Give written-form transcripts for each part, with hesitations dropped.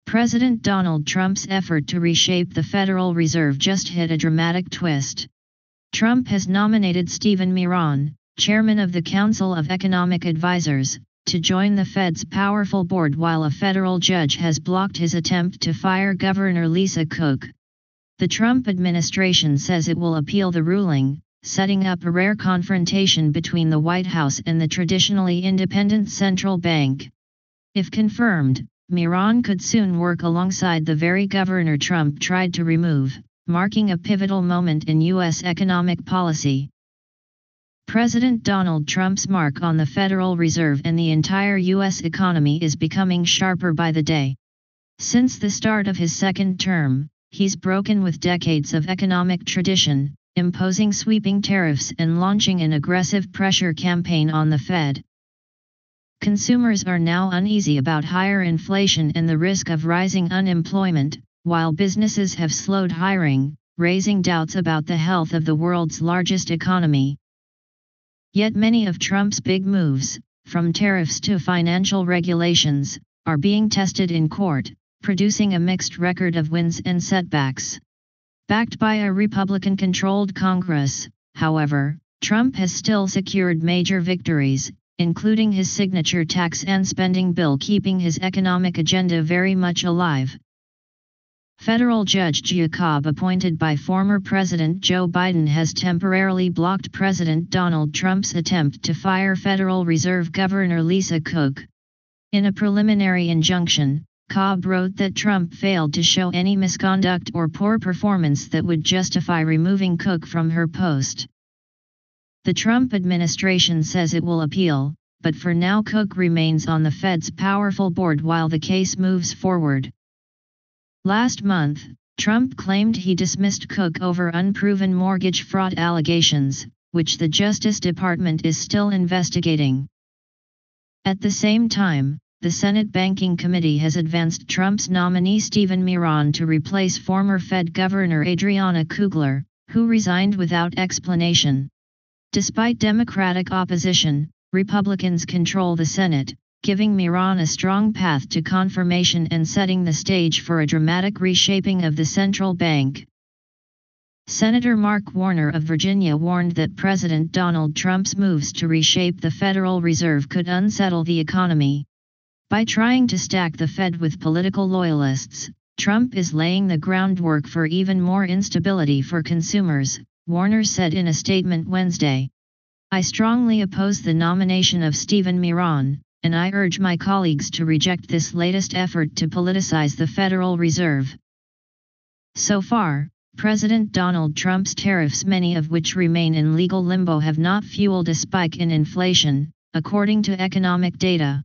President Donald Trump's effort to reshape the Federal Reserve just hit a dramatic twist. Trump has nominated Stephen Miran, chairman of the Council of Economic Advisers, to join the Fed's powerful board while a federal judge has blocked his attempt to fire Governor Lisa Cook. The Trump administration says it will appeal the ruling, setting up a rare confrontation between the White House and the traditionally independent central bank. If confirmed, Miran could soon work alongside the very governor Trump tried to remove, marking a pivotal moment in U.S. economic policy. President Donald Trump's mark on the Federal Reserve and the entire U.S. economy is becoming sharper by the day. Since the start of his second term, he's broken with decades of economic tradition, imposing sweeping tariffs and launching an aggressive pressure campaign on the Fed. Consumers are now uneasy about higher inflation and the risk of rising unemployment, while businesses have slowed hiring, raising doubts about the health of the world's largest economy. Yet many of Trump's big moves, from tariffs to financial regulations, are being tested in court, producing a mixed record of wins and setbacks. Backed by a Republican-controlled Congress, however, Trump has still secured major victories, including his signature tax and spending bill keeping his economic agenda very much alive. Federal Judge Jacob appointed by former President Joe Biden has temporarily blocked President Donald Trump's attempt to fire Federal Reserve Governor Lisa Cook. In a preliminary injunction, Cobb wrote that Trump failed to show any misconduct or poor performance that would justify removing Cook from her post. The Trump administration says it will appeal, but for now Cook remains on the Fed's powerful board while the case moves forward. Last month, Trump claimed he dismissed Cook over unproven mortgage fraud allegations, which the Justice Department is still investigating. At the same time, the Senate Banking Committee has advanced Trump's nominee Stephen Miran to replace former Fed Governor Adriana Kugler, who resigned without explanation. Despite Democratic opposition, Republicans control the Senate, giving Miran a strong path to confirmation and setting the stage for a dramatic reshaping of the central bank. Senator Mark Warner of Virginia warned that President Donald Trump's moves to reshape the Federal Reserve could unsettle the economy. By trying to stack the Fed with political loyalists, Trump is laying the groundwork for even more instability for consumers, Warner said in a statement Wednesday. I strongly oppose the nomination of Stephen Miran, and I urge my colleagues to reject this latest effort to politicize the Federal Reserve. So far, President Donald Trump's tariffs, many of which remain in legal limbo, have not fueled a spike in inflation, according to economic data.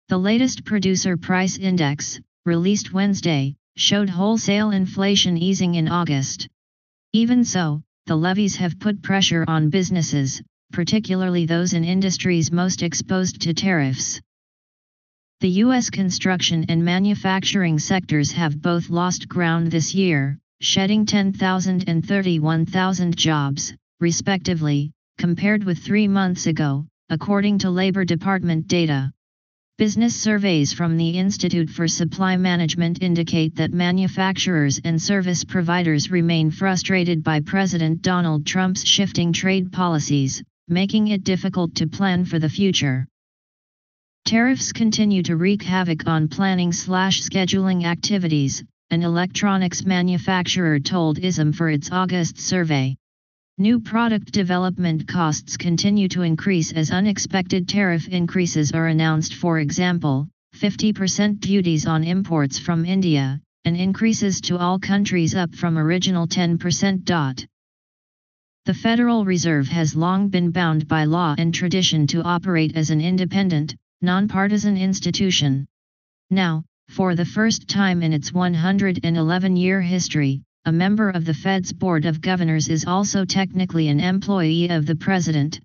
The latest Producer Price Index, released Wednesday, showed wholesale inflation easing in August. Even so, the levies have put pressure on businesses, particularly those in industries most exposed to tariffs. The U.S. construction and manufacturing sectors have both lost ground this year, shedding 10,000 and 31,000 jobs, respectively, compared with 3 months ago, according to Labor Department data. Business surveys from the Institute for Supply Management indicate that manufacturers and service providers remain frustrated by President Donald Trump's shifting trade policies, making it difficult to plan for the future. Tariffs continue to wreak havoc on planning/scheduling activities, an electronics manufacturer told ISM for its August survey. New product development costs continue to increase as unexpected tariff increases are announced, for example, 50% duties on imports from India, and increases to all countries up from original 10%. The Federal Reserve has long been bound by law and tradition to operate as an independent, nonpartisan institution. Now, for the first time in its 111-year history, a member of the Fed's Board of Governors is also technically an employee of the president.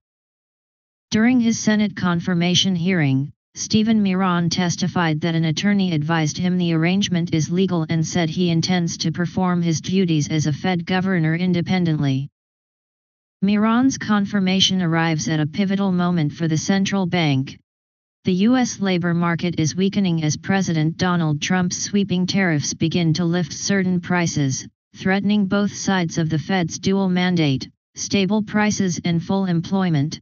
During his Senate confirmation hearing, Stephen Miran testified that an attorney advised him the arrangement is legal and said he intends to perform his duties as a Fed governor independently. Miran's confirmation arrives at a pivotal moment for the central bank. The U.S. labor market is weakening as President Donald Trump's sweeping tariffs begin to lift certain prices, threatening both sides of the Fed's dual mandate, stable prices and full employment.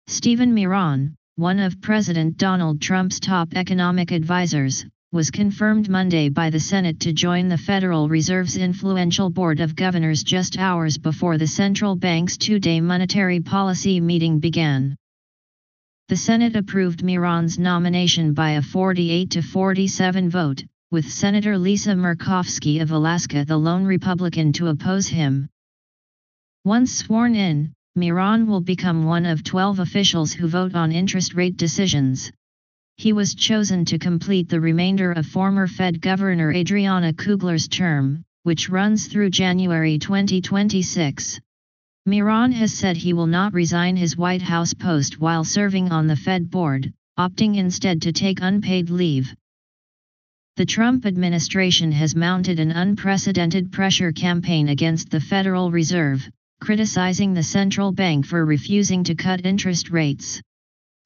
Stephen Miran, one of President Donald Trump's top economic advisors, was confirmed Monday by the Senate to join the Federal Reserve's influential Board of Governors just hours before the central bank's two-day monetary policy meeting began. The Senate approved Miran's nomination by a 48-47 vote, with Senator Lisa Murkowski of Alaska the lone Republican to oppose him. Once sworn in, Miran will become one of 12 officials who vote on interest rate decisions. He was chosen to complete the remainder of former Fed Governor Adriana Kugler's term, which runs through January 2026. Miran has said he will not resign his White House post while serving on the Fed board, opting instead to take unpaid leave. The Trump administration has mounted an unprecedented pressure campaign against the Federal Reserve, criticizing the central bank for refusing to cut interest rates.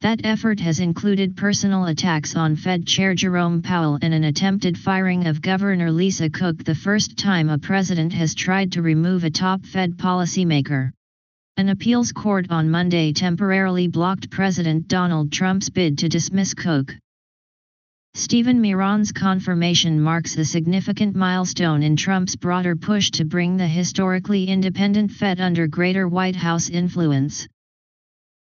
That effort has included personal attacks on Fed Chair Jerome Powell and an attempted firing of Governor Lisa Cook, the first time a president has tried to remove a top Fed policymaker. An appeals court on Monday temporarily blocked President Donald Trump's bid to dismiss Cook. Stephen Miran's confirmation marks a significant milestone in Trump's broader push to bring the historically independent Fed under greater White House influence.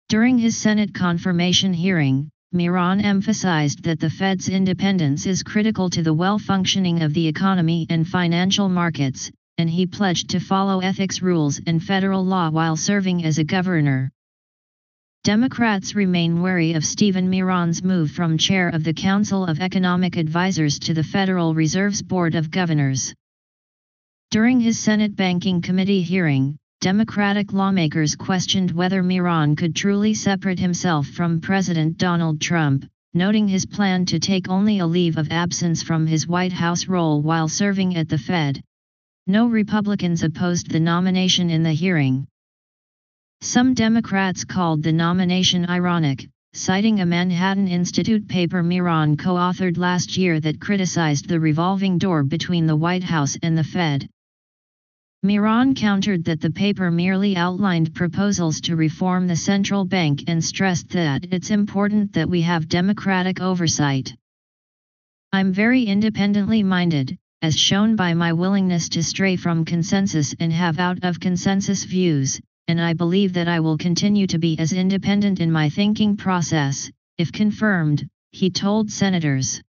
During his Senate confirmation hearing, Miran emphasized that the Fed's independence is critical to the well-functioning of the economy and financial markets, and he pledged to follow ethics rules and federal law while serving as a governor. Democrats remain wary of Stephen Miran's move from chair of the Council of Economic Advisers to the Federal Reserve's Board of Governors. During his Senate Banking Committee hearing, Democratic lawmakers questioned whether Miran could truly separate himself from President Donald Trump, noting his plan to take only a leave of absence from his White House role while serving at the Fed. No Republicans opposed the nomination in the hearing. Some Democrats called the nomination ironic, citing a Manhattan Institute paper Miran co-authored last year that criticized the revolving door between the White House and the Fed. Miran countered that the paper merely outlined proposals to reform the central bank and stressed that it's important that we have democratic oversight. "I'm very independently minded, as shown by my willingness to stray from consensus and have out-of-consensus views, and I believe that I will continue to be as independent in my thinking process, if confirmed," he told senators.